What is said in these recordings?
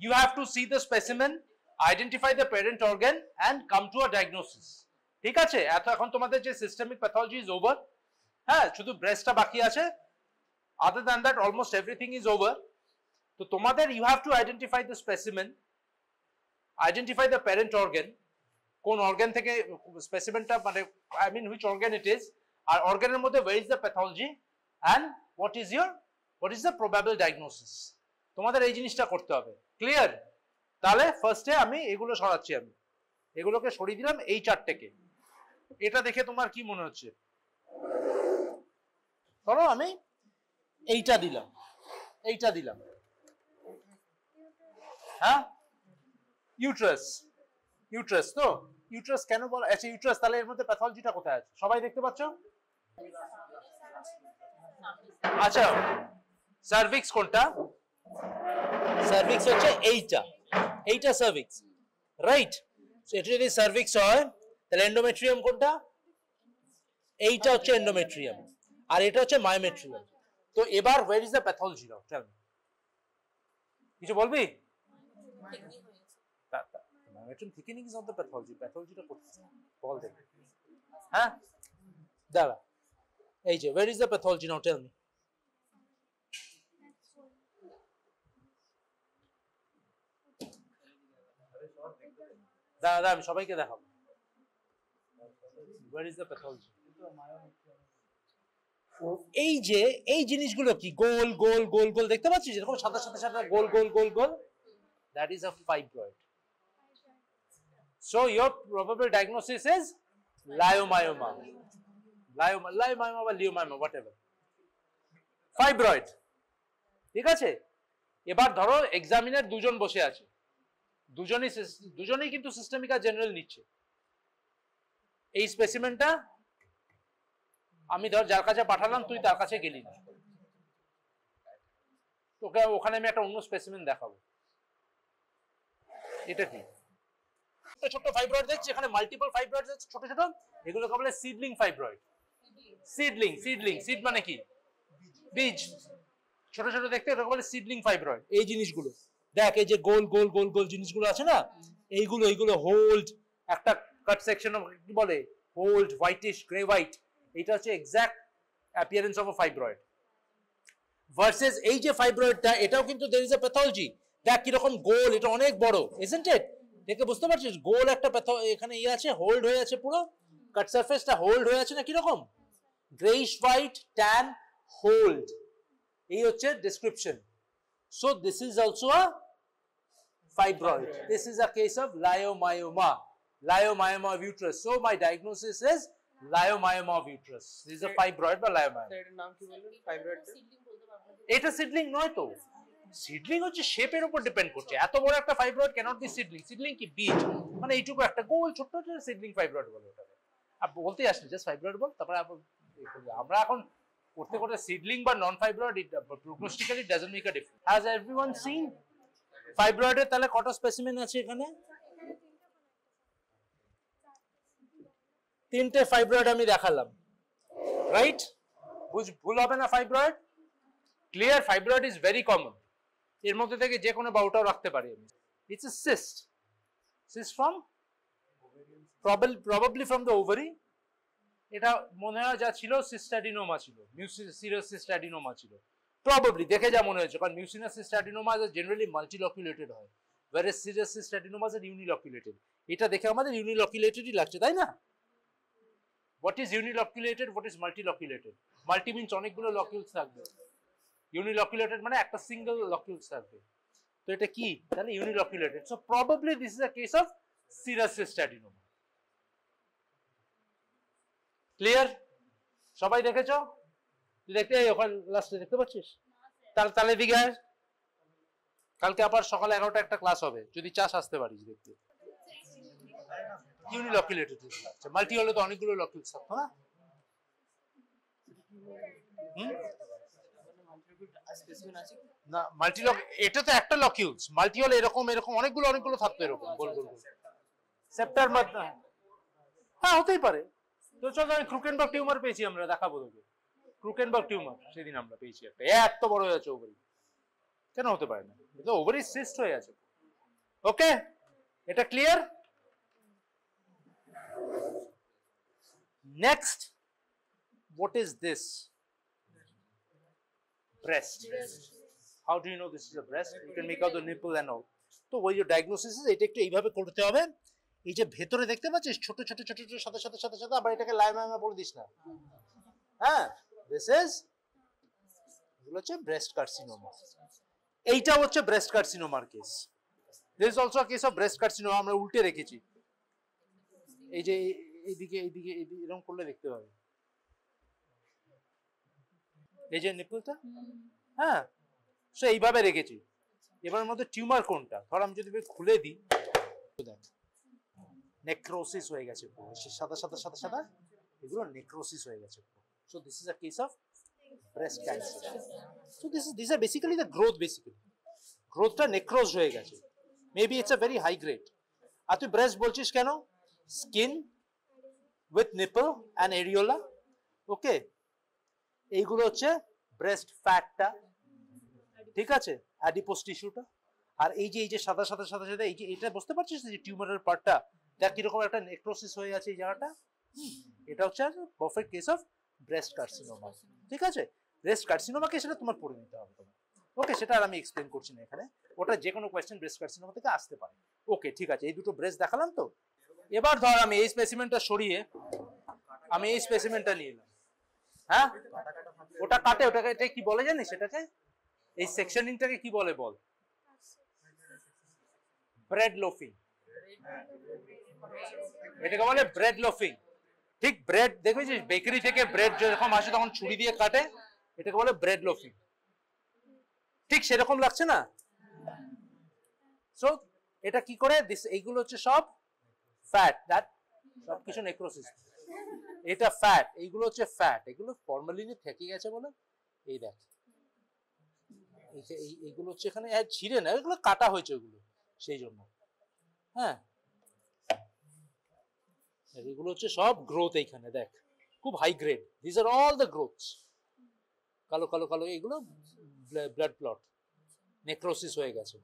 you have to see the specimen, identify the parent organ and come to a diagnosis. ঠিক আছে, এখন তোমাদের যে systemic pathology is over, হ্যাঁ শুধু ব্রেস্টটা বাকি আছে, other than that almost everything is over. তো তোমাদের you have to identify the specimen, identify the parent organ, কোন অর্গান থেকে স্পেসিমেনটা মানে I mean which organ it is, আর অর্গানের মধ্যে where is the pathology and what is the probable diagnosis. তোমাদের এই জিনিসটা করতে হবে, ক্লিয়ার? তাহলে ফার্স্টে আমি এগুলো সরাচ্ছি, আমি এগুলোকে সরিয়ে দিলাম এই চারটেকে। এটা দেখে তোমার কি মনে হচ্ছে? ধরো আমি এইটা দিলাম, এইটা দিলাম, হ্যাঁ ইউট্রাস, ইউট্রাস তো ইউট্রাস কেন বল? আচ্ছা ইউট্রাস, তাহলে এর মধ্যে প্যাথোলজিটা কোথায় আছে সবাই দেখতে পাচ্ছ? আচ্ছা সার্ভিক্স কোনটা? সার্ভিক্স হচ্ছে এইটা, এইটা সার্ভিক্স, রাইট? এটা যদি সার্ভিক্স হয় তাহলে এন্ডোমেট্রিয়াম কোনটা? এইটা হচ্ছে এন্ডোমেট্রিয়াম, আর এটা হচ্ছে মায়োমেট্রিয়াম। তো এবার where is the pathology now? Tell me. কিছু বলবি? Mayometrium thickening is not the pathology. Pathology টা কোথায়? বল দেখ। হ্যাঁ? দাঁড়া। এই যে where is the pathology now? Tell me. দাঁড়া আমি সবাইকে দেখাবো। Where is the pathology? এই যে এই জিনিসগুলো কি গোল গোল গোল গোল দেখতে পাচ্ছিস, এরকম সাদা সাদা সাদা গোল গোল গোল গোল, that is a fibroid. So your probable diagnosis is leiomyoma, leiomyoma বা leiomyoma whatever, fibroid, ঠিক আছে? এবার ধরো এক্সামিনার দুজন বসে আছে, দুজনেই কিন্তু সিস্টেমিক আর জেনারেল নিচ্ছে। এই স্পেসিমেনটা আমি ধর যার কাছে পাঠালাম, তুই তার কাছে গেলি না, তোকে ওখানে আমি একটা অন্য স্পেসিমেন দেখাবো। এটা কি? ছোট ফাইব্রয়েড দেখছি, এখানে মাল্টিপল ফাইব্রয়েড আছে ছোট ছোট, এগুলোকে বলে seedling fibroid. Seedling, seedling, seed মানে কি? বীজ, ছোট ছোট দেখতে, এটাকে বলে সিডলিং ফাইব্রয়েড। এই জিনিসগুলো দেখ, এই যে গোল গোল গোল গোল জিনিসগুলো আছে না, এইগুলো হোল্ড, একটা কাট সেকশন কি বলে হোল্ড, হোয়াইটিশ গ্রে হোয়াইট, এটা হচ্ছে exact appearance of a fibroid. Versus এই যে ফাইব্রয়েডটা, এটাও কিন্তু there is a pathology, দেখ কিরকম গোল, এটা অনেক বড়, isn't it? দেখে বুঝতে পারছিস গোল একটা এখানে ইয়ে আছে, হোল্ড হয়ে আছে, পুরো কাট সারফেসটা হোল্ড হয়ে আছে না, কিরকম গ্রেইশ হোয়াইট ট্যান হোল্ড, এই হচ্ছে description. So this is also a fibroid. This is a case of leiomyoma, leiomyoma of uterus. So my diagnosis is leiomyoma of uterus. This is a fibroid বা leiomyoma. এটার নাম কি বললেন? Fibroid. এটা seedling নয় তো, সিডলিং হচ্ছে শেপের উপর ডিপেন্ড করছে। এত বড় একটা fibroid cannot be seedling. Seedling কি বীজ, মানে এইটুকু একটা গোল ছোট্ট সিডলিং ফাইব্রয়েড বলে ওটাকে। আর বলতে আসলে জাস্ট ফাইব্রয়েড বল, তারপরে আমরা এখন করতে করতে সিডলিং বা non fibroid, prognostically doesn't make a difference. Has everyone seen ফাইব্রয়েডের তাহলে কত স্পেসিমেন আছে এখানে? তিনটে ফাইব্রয়েড আমি দেখালাম, রাইট? ভুল হবে না fibroid? Clear? Fibroid is very common, এর মধ্যে থেকে যে কোনো বাউটাও রাখতে পারি আমি। It's a cyst, cyst from probably from the ovary. এটা মনে হয় যা ছিল সিস্টাডিনোমা ছিল, মিউসিনাস সিস্টাডিনোমা ছিল প্রবাবলি, দেখে যা মনে হয়েছে, কারণ মিউসিনাস সিস্টাডিনোমা জেনারেলি মাল্টিলকুলেটেড হয়, whereas সিরাস সিস্টাডিনোমা ইজ ইউনিলকুলেটেড। এটা দেখে আমাদের ইউনিলকুলেটেডই লাগছে, তাই না? What is uniloculated? What is multiloculated? Multi means অনেকগুলো লকিউলস থাকবে, uniloculated মানে একটা সিঙ্গেল লকিউলস থাকবে। তো এটা কি? তাহলে uniloculated. So probably this is a case of serous cystadenoma. Clear? সবাই দেখেছো? তুই দেখতে ওখানে লাস্টে দেখতে পাচ্ছিস? তাহলে দিকে কালকে আবার সকালে 11টা একটা ক্লাস হবে, যদি চাস আসতে পারিস দেখতে। ইউনিলকুলেটেড লাগছে, মাল্টি হলে তো অনেকগুলো লকিউলস থাকতো না? না মাল্টিলক, এটা তো একটা লকিউলস, মাল্টি হলে এরকম এরকম অনেকগুলো থাকতো, এরকম গোল গোল গোল সেপ্টার মধ্যে। হ্যাঁ হতেই পারে। তো চল, আমি ক্রুকেনবার্গ টিউমার পেয়েছি, আমরা দেখাবো তোকে ক্রুকেনবার্গ টিউমার, সেদিন আমরা পেয়েছি একটা, এত বড় হয়ে আছে ওভারি। কেন হতে পারে না? ওভারি সিস্ট হয়ে আছে। ওকে, এটা clear? Next, what is this? Breast. How do you know this is a breast? You can make out the nipple and all. তো ওই যে ডায়াগনোসিস এটা একটু এইভাবে করতে হবে। এই যে ভেতরে দেখতে পাচ্ছিস ছোট ছোট ছোট ছোট সাথে সাথে সাথে সাথে, আবার এটাকে লাইমা বলে দিস না। হ্যাঁ, দিস ইজ, এগুলো হচ্ছে ব্রেস্ট কার্সিনোমা। এইটা হচ্ছে ব্রেস্ট কার্সিনোমার case. This is also a case of breast carcinoma. আমরা উল্টে রেখেছি, এই যে এইদিকে এইদিকে এরকম করলে দেখতে পাবে এই যে নিপলটা। হ্যাঁ, সো এইভাবে রেখেছি। এবার মধ্যে টিউমার কোনটা, ধর আমি যদি খুলে দিই, দেখ নেক্রোসিস হয়ে গেছে পুরো, সাদা সাদা সাদা সাদা, এগুলো নেক্রোসিস হয়ে গেছে পুরো। So this is a case of breast cancer. So this are basically the growth, basically গ্রোথটা নেক্রোজ হয়ে গেছে। Maybe it's a very high grade. আর তুই ব্রেস্ট বলছিস কেন? Skin with nipple and areola. Okay, এইগুলো হচ্ছে ব্রেস্ট ফ্যাটটা, ঠিক আছে, অ্যাডিপোস টিস্যুটা। আর এই যে সাদা সাদা সাদা সাদা, এই যে এটা বুঝতে পারছিস যে টিউমারের পার্টটা, দেখ কিরকম একটা নেক্রোসিস হয়ে আছে এই জায়গাটা। এটা হচ্ছে perfect case of breast carcinoma, ঠিক আছে। ব্রেস্ট কার্সিনোমাকে সেটা তোমার পড়ে নিতে হবে তোমার। ওকে, সেটা আর আমি এক্সপ্লেন করছি না এখানে, ওটা যে কোনো কোয়েশ্চেন ব্রেস্ট কার্সিনোমা থেকে আসতে পারে। ওকে, ঠিক আছে, এই দুটো ব্রেস্ট দেখালাম তো। এবার ধর আমি এই স্পেসিমেনটা সরিয়ে আমি এই স্পেসিমেনটা নিয়ে এলাম। হ্যাঁ, ওটা কাটে, ওটাকে এটা কি বলে জানিস? সেটাকে, এই সেকশনিংটাকে কি বলে বল? ব্রেড লোফিং। এটাকে বলে ব্রেড লোফিং। ঠিক, ব্রেড দেখেছিস বেকারি থেকে ব্রেড যখন আসে তখন ছুরি দিয়ে কাটে, এটাকে বলে ব্রেড লোফিং। ঠিক সেরকম লাগছে না? সো এটা কি করে, এইগুলো হচ্ছে সব ফ্যাট, দ্যাট সব কিছু নেক্রোসিস। এটা ফ্যাট, এইগুলো হচ্ছে ফ্যাট, এগুলো ফর্মালিনে থেকে গেছে বলে এই দেখ এইগুলো হচ্ছে এখানে ছিঁড়ে না, এগুলো কাটা হয়েছে ওগুলো, সেই জন্য। হ্যাঁ, এগুলো হচ্ছে সব গ্রোথ, এইখানে দেখ খুব high grade. This are all the growths, কালো কালো কালো, এগুলো ব্লাড ক্লট, নেক্রোসিস হয়ে গেছে।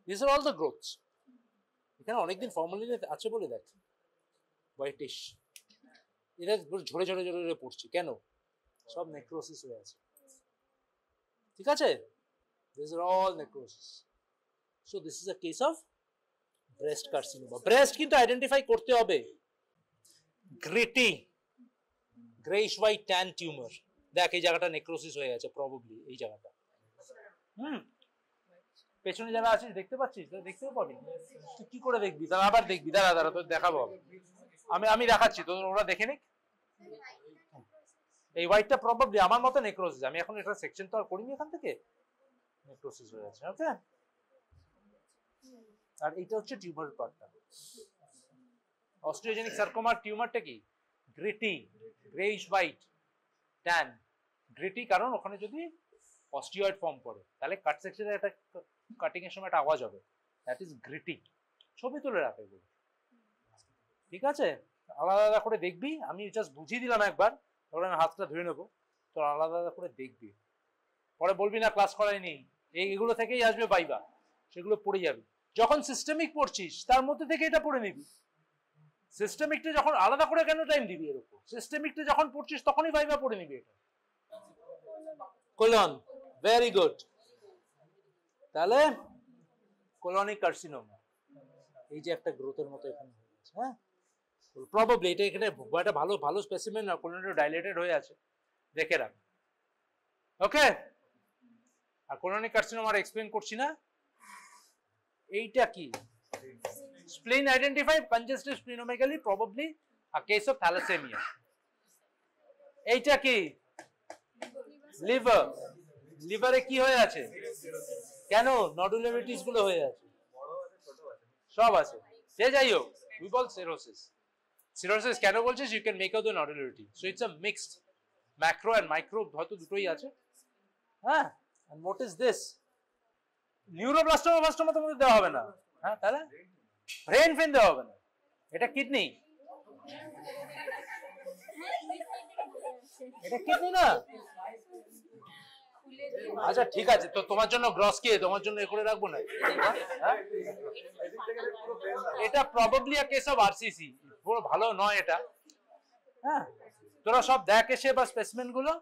This are all the growths. এখানে অনেকদিন ফর্মালিনে আছে বলে দেখ হোয়াইটিশ, এটা ঝরে ঝরে ঝরে পড়ছে কেন? সব নেক্রোসিস হয়ে আছে, ঠিক আছে। These are all necrosis. So this is a case of breast carcinoma. Breast কিন্তু আইডেন্টিফাই করতে হবে। Gritty, grayish white tan tumor. দেখ এই জায়গাটা নেক্রোসিস হয়ে গেছে প্রবাবলি, এই জায়গাটা। পেছনে যারা আছিস দেখতে পাচ্ছিস? দেখতেও পাবি, তুই কি করে দেখবি? তারা আবার দেখবি, দাঁড়া দাঁড়া তোর দেখাবো, আমি দেখাচ্ছি তো, ওরা দেখে নিক। এই হোয়াইটটা প্রবাবলি আমার মতো নেক্রোসিস। আমি এখন এটা সেকশন তো আর করিনি এখান থেকে, নেক্রোসিস হয়ে আছে। ওকে, আর এটা হচ্ছে টিউমারের পার্টটা। অস্টিওজেনিক সার্কোমার টিউমারটা কি? Gritty, greyish white, tan. Gritty কারণ ওখানে যদি অস্টিওয়েড ফর্ম করে, তাহলে কাট সেকশনে একটা কাটিং এর সময় একটা আওয়াজ হবে, দ্যাট ইজ গ্রিটি। ছবি তুলে রাখে এগুলো, ঠিক আছে। আলাদা আলাদা করে দেখবি, আমি জাস্ট বুঝিয়ে দিলাম একবার, তারপরে আমি হাতটা ধুয়ে নেবো, তো আলাদা আলাদা করে দেখবি, পরে বলবি না ক্লাস করাইনি। এইগুলো থেকেই আসবে ভাইবা, সেগুলো পড়ে যাবে। যখন সিস্টেমিক পড়ছিস তার মধ্যে থেকে এটা পড়ে নিবি। সিস্টেমিকটা যখন আলাদা করে কেন টাইম দিবি এর উপর? সিস্টেমিকটা যখন পড়ছিস তখনই ভাইবা পড়ে নিবি এটা। Colon, very good. তাহলে কোলনিক কার্সিনোমা, এই যে একটা গ্রোথের মতো এখানে হয়ে গেছে। হ্যাঁ, প্রবাবলি এটা এখানে একটা ভালো ভালো স্পেসিমেন না, কোলনটা ডাইলেটেড হয়ে আছে, দেখে রাখ। ওকে, আর কোলনিক কার্সিনোমা আর এক্সপ্লেইন করছি না। এইটা কি? Spleen identify, congestive splenomegaly, probably a case of thalassaemia. এইটা কি? লিভার। লিভারে কি হয়ে আছে? কেন? নডুলারিটিস গুলো হয়ে আছে, সব আছে। সে যাই হোক, উই বল সিরোসিস। সিরোসিস কেন বলছিস? You can make out the nodularity. So it's a mixed, macro and micro হয়তো দুটোই আছে। হ্যাঁ, and what is this? Neuroblastoma তোমাদের দেওয়া হবে না। হ্যাঁ, তাহলে ব্রেন ফেন দেওয়া হবে না। এটা কিডনি, এটা কিডনি না। আচ্ছা ঠিক আছে, তো তোমার জন্য গ্রস কি, তোমার জন্য এ করে রাখবো না। হ্যাঁ, এটা probably a case of RCC, পুরো ভালো নয় এটা। হ্যাঁ তোরা সব দেখ এসে বা স্পেসিমেন গুলো।